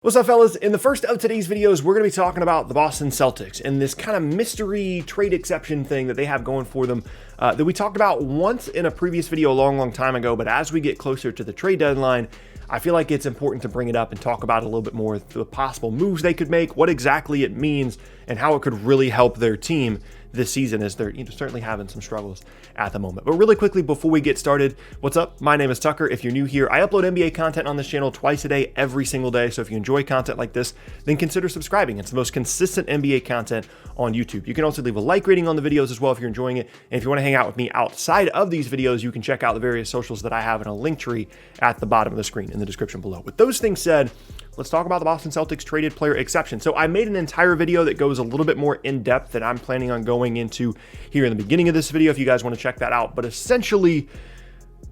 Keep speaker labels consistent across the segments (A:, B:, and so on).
A: What's up, fellas? In the first of today's videos, we're going to be talking about the Boston Celtics and this kind of mystery trade exception thing that they have going for them that we talked about once in a previous video a long time ago. But as we get closer to the trade deadline, I feel like it's important to bring it up and talk about it a little bit more, the possible moves they could make, what exactly it means, and how it could really help their team this season, as they're certainly having some struggles at the moment. But really quickly, before we get started, what's up? My name is Tucker. If you're new here, I upload NBA content on this channel twice a day, every single day. So if you enjoy content like this, then consider subscribing. It's the most consistent NBA content on YouTube. You can also leave a like rating on the videos as well if you're enjoying it. And if you want to hang out with me outside of these videos, you can check out the various socials that I have in a link tree at the bottom of the screen in the description below. With those things said, let's talk about the Boston Celtics traded player exception. So I made an entire video that goes a little bit more in depth that I'm planning on going into here in the beginning of this video if you guys want to check that out. But essentially,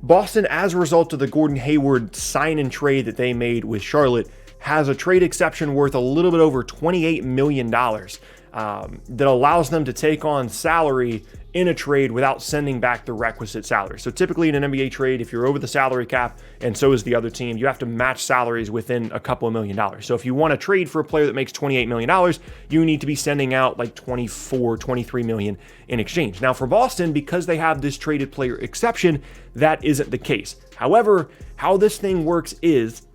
A: Boston, as a result of the Gordon Hayward sign and trade that they made with Charlotte, has a trade exception worth a little bit over $28 million that allows them to take on salary in a trade without sending back the requisite salary. So typically in an NBA trade, if you're over the salary cap and so is the other team, you have to match salaries within a couple of $1 million. So if you want to trade for a player that makes $28 million, you need to be sending out like 24, 23 million in exchange. Now for Boston, because they have this traded player exception, that isn't the case. However, how this thing works is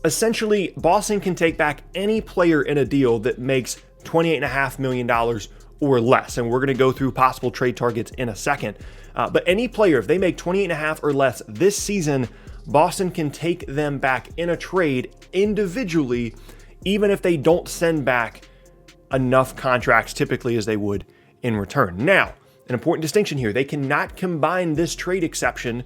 A: essentially Boston can take back any player in a deal that makes $28.5 million or less. And we're going to go through possible trade targets in a second. But any player, if they make 28.5 or less this season, Boston can take them back in a trade individually, even if they don't send back enough contracts typically as they would in return. Now, an important distinction here, they cannot combine this trade exception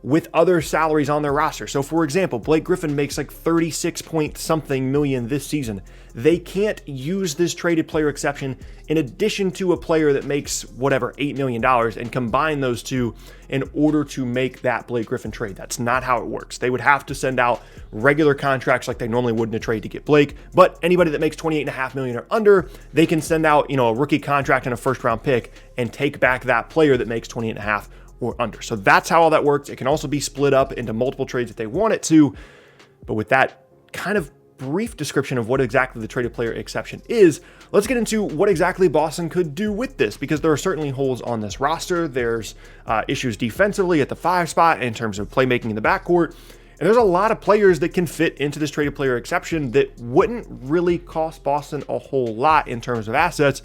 A: with other salaries on their roster. So for example, Blake Griffin makes like 36 point something million this season. They can't use this traded player exception in addition to a player that makes whatever, $8 million and combine those two in order to make that Blake Griffin trade. That's not how it works. They would have to send out regular contracts like they normally would in a trade to get Blake, but anybody that makes $28.5 million or under, they can send out, a rookie contract and a first round pick and take back that player that makes 28.5 or under. So that's how all that works. It can also be split up into multiple trades if they want it to. But with that kind of brief description of what exactly the traded player exception is, let's get into what exactly Boston could do with this, because there are certainly holes on this roster. There's issues defensively at the 5 spot in terms of playmaking in the backcourt. And there's a lot of players that can fit into this traded player exception that wouldn't really cost Boston a whole lot in terms of assets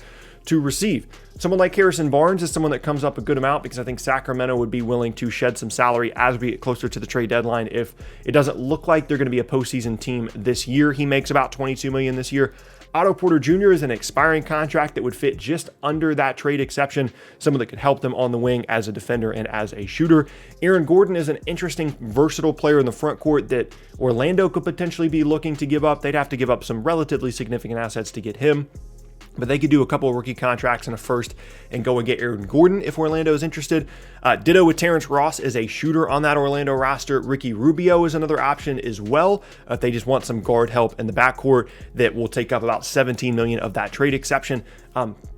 A: to receive. Someone like Harrison Barnes is someone that comes up a good amount because I think Sacramento would be willing to shed some salary as we get closer to the trade deadline. If it doesn't look like they're going to be a postseason team this year, he makes about $22 million this year. Otto Porter Jr. is an expiring contract that would fit just under that trade exception, someone that could help them on the wing as a defender and as a shooter. Aaron Gordon is an interesting, versatile player in the front court that Orlando could potentially be looking to give up. They'd have to give up some relatively significant assets to get him, but they could do a couple of rookie contracts and a first and go and get Aaron Gordon if Orlando is interested. Ditto with Terrence Ross is a shooter on that Orlando roster. Ricky Rubio is another option as well if they just want some guard help in the backcourt that will take up about $17 million of that trade exception.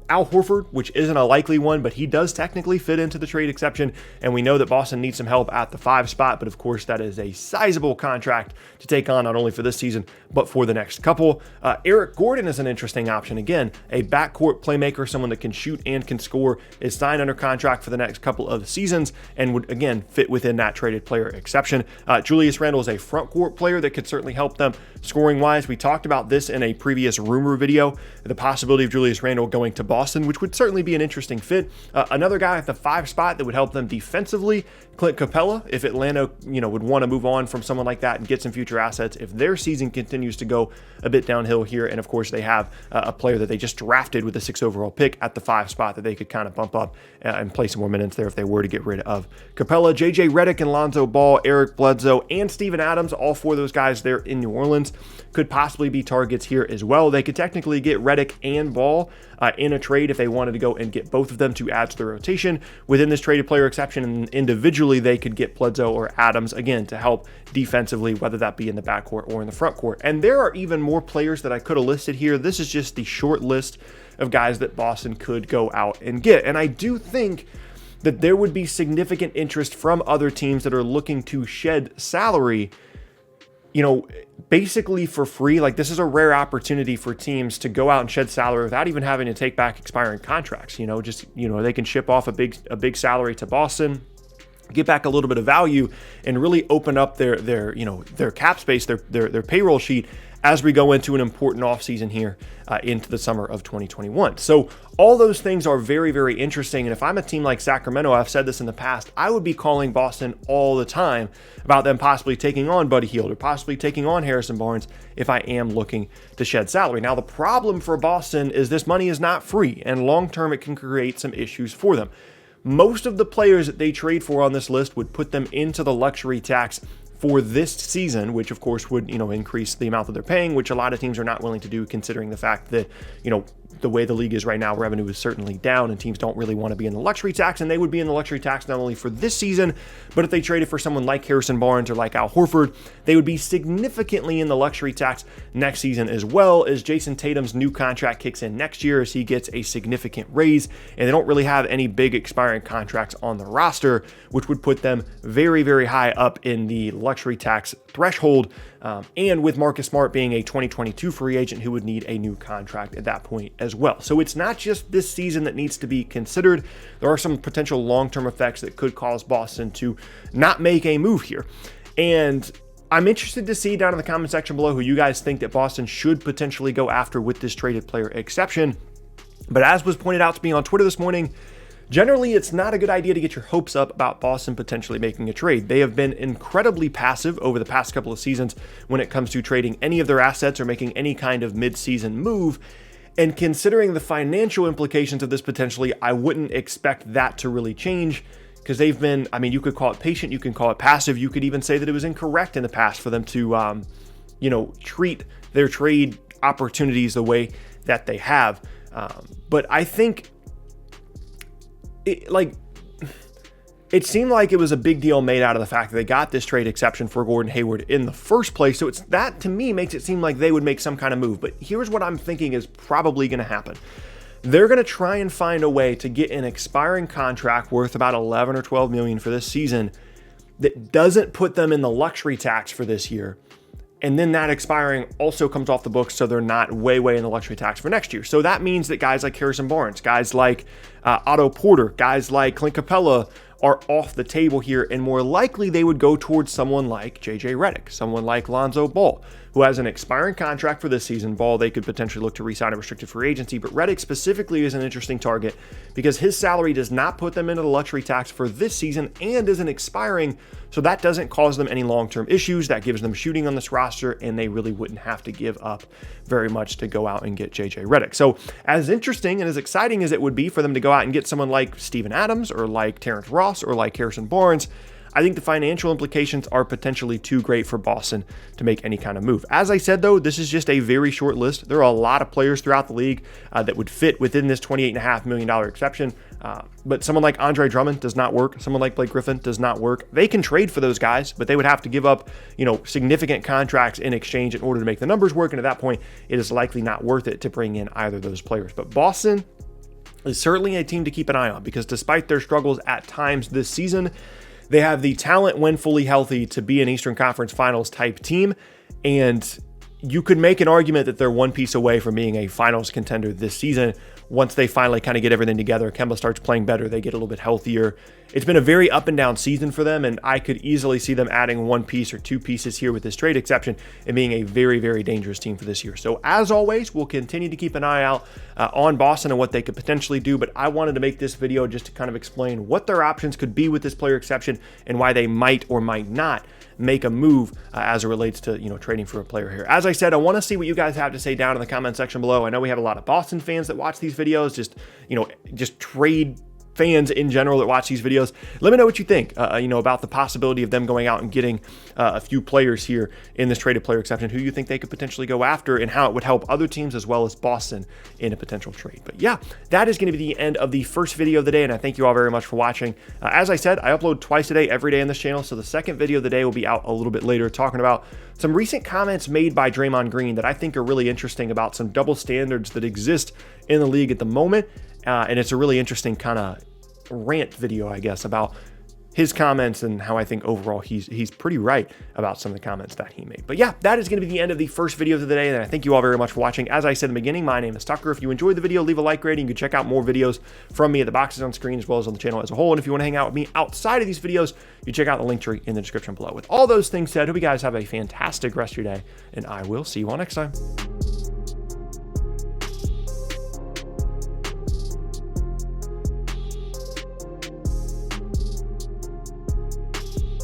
A: Al Horford, which isn't a likely one, but he does technically fit into the trade exception, and we know that Boston needs some help at the 5 spot, but of course that is a sizable contract to take on not only for this season, but for the next couple. Eric Gordon is an interesting option. Again, a backcourt playmaker, someone that can shoot and can score, is signed under contract for the next couple of seasons and would, again, fit within that traded player exception. Julius Randle is a front court player that could certainly help them scoring-wise. We talked about this in a previous rumor video, the possibility of Julius Randle going to Boston, which would certainly be an interesting fit. Another guy at the 5 spot that would help them defensively, Clint Capella, if Atlanta, would want to move on from someone like that and get some future assets if their season continues to go a bit downhill here. And of course, they have a player that they just drafted with the 6th overall pick at the 5 spot that they could kind of bump up and play some more minutes there if they were to get rid of Capella. JJ Redick and Lonzo Ball, Eric Bledsoe, and Steven Adams, all 4 of those guys there in New Orleans, could possibly be targets here as well. They could technically get Redick and Ball in a trade if they wanted to go and get both of them to add to the rotation within this traded player exception, and individually they could get Bledsoe or Adams again to help defensively, whether that be in the backcourt or in the front court. And there are even more players that I could have listed here. This is just the short list of guys that Boston could go out and get, and I do think that there would be significant interest from other teams that are looking to shed salary you know, basically for free. Like, this is a rare opportunity for teams to go out and shed salary without even having to take back expiring contracts. You know, just, you know, they can ship off a big salary to Boston, get back a little bit of value, and really open up their you know, their cap space, their payroll sheet as we go into an important offseason here into the summer of 2021. So all those things are very, very interesting. And if I'm a team like Sacramento, I've said this in the past, I would be calling Boston all the time about them possibly taking on Buddy Hield or possibly taking on Harrison Barnes if I am looking to shed salary. Now, the problem for Boston is this money is not free, and long-term it can create some issues for them. Most of the players that they trade for on this list would put them into the luxury tax for this season, which of course would, you know, increase the amount that they're paying, which a lot of teams are not willing to do, considering the fact that, you know, the way the league is right now, revenue is certainly down and teams don't really want to be in the luxury tax, and they would be in the luxury tax not only for this season, but if they traded for someone like Harrison Barnes or like Al Horford, they would be significantly in the luxury tax next season, as well as Jason Tatum's new contract kicks in next year as he gets a significant raise, and they don't really have any big expiring contracts on the roster, which would put them very, very high up in the luxury tax threshold, and with Marcus Smart being a 2022 free agent who would need a new contract at that point as well. So it's not just this season that needs to be considered. There are some potential long-term effects that could cause Boston to not make a move here. And I'm interested to see down in the comment section below who you guys think that Boston should potentially go after with this traded player exception. But as was pointed out to me on Twitter this morning, generally, it's not a good idea to get your hopes up about Boston potentially making a trade. They have been incredibly passive over the past couple of seasons when it comes to trading any of their assets or making any kind of mid-season move. And considering the financial implications of this potentially, I wouldn't expect that to really change, because they've been, I mean, you could call it patient, you can call it passive, you could even say that it was incorrect in the past for them to, you know, treat their trade opportunities the way that they have. But I think it seemed like it was a big deal made out of the fact that they got this trade exception for Gordon Hayward in the first place. So it's that, to me, makes it seem like they would make some kind of move. But here's what I'm thinking is probably going to happen. They're going to try and find a way to get an expiring contract worth about 11 or 12 million for this season that doesn't put them in the luxury tax for this year. And then that expiring also comes off the books, so they're not way in the luxury tax for next year. So that means that guys like Harrison Barnes, guys like Otto Porter, guys like Clint Capella are off the table here, and more likely they would go towards someone like JJ Redick, someone like Lonzo Ball, who has an expiring contract for this season. Ball, they could potentially look to re-sign a restricted free agency, but Redick specifically is an interesting target because his salary does not put them into the luxury tax for this season and isn't expiring, so that doesn't cause them any long-term issues. That gives them shooting on this roster, and they really wouldn't have to give up very much to go out and get JJ Redick. So as interesting and as exciting as it would be for them to go out and get someone like Steven Adams or like Terrence Ross or like Harrison Barnes, I think the financial implications are potentially too great for Boston to make any kind of move. As I said, though, this is just a very short list. There are a lot of players throughout the league that would fit within this $28.5 million exception. But someone like Andre Drummond does not work. Someone like Blake Griffin does not work. They can trade for those guys, but they would have to give up, you know, significant contracts in exchange in order to make the numbers work. And at that point, it is likely not worth it to bring in either of those players. But Boston is certainly a team to keep an eye on because despite their struggles at times this season, they have the talent when fully healthy to be an Eastern Conference Finals type team. And you could make an argument that they're one piece away from being a finals contender this season. Once they finally kind of get everything together, Kemba starts playing better, they get a little bit healthier. It's been a very up and down season for them, and I could easily see them adding one piece or two pieces here with this trade exception and being a very, very dangerous team for this year. So as always, we'll continue to keep an eye out on Boston and what they could potentially do, but I wanted to make this video just to kind of explain what their options could be with this player exception and why they might or might not make a move as it relates to, you know, trading for a player here. As I said, I want to see what you guys have to say down in the comment section below. I know we have a lot of Boston fans that watch these videos, just trade fans in general that watch these videos. Let me know what you think, about the possibility of them going out and getting a few players here in this traded player exception, who you think they could potentially go after and how it would help other teams as well as Boston in a potential trade. But yeah, that is going to be the end of the first video of the day, and I thank you all very much for watching. As I said, I upload twice a day, every day on this channel, so the second video of the day will be out a little bit later, talking about some recent comments made by Draymond Green that I think are really interesting about some double standards that exist in the league at the moment. And it's a really interesting kind of rant video, I guess, about his comments and how I think overall he's pretty right about some of the comments that he made. But yeah, that is going to be the end of the first video of the day, and I thank you all very much for watching. As I said in the beginning, my name is Tucker. If you enjoyed the video, leave a like rating. You can check out more videos from me at the boxes on screen as well as on the channel as a whole. And if you want to hang out with me outside of these videos, you check out the link tree in the description below. With all those things said, hope you guys have a fantastic rest of your day, and I will see you all next time.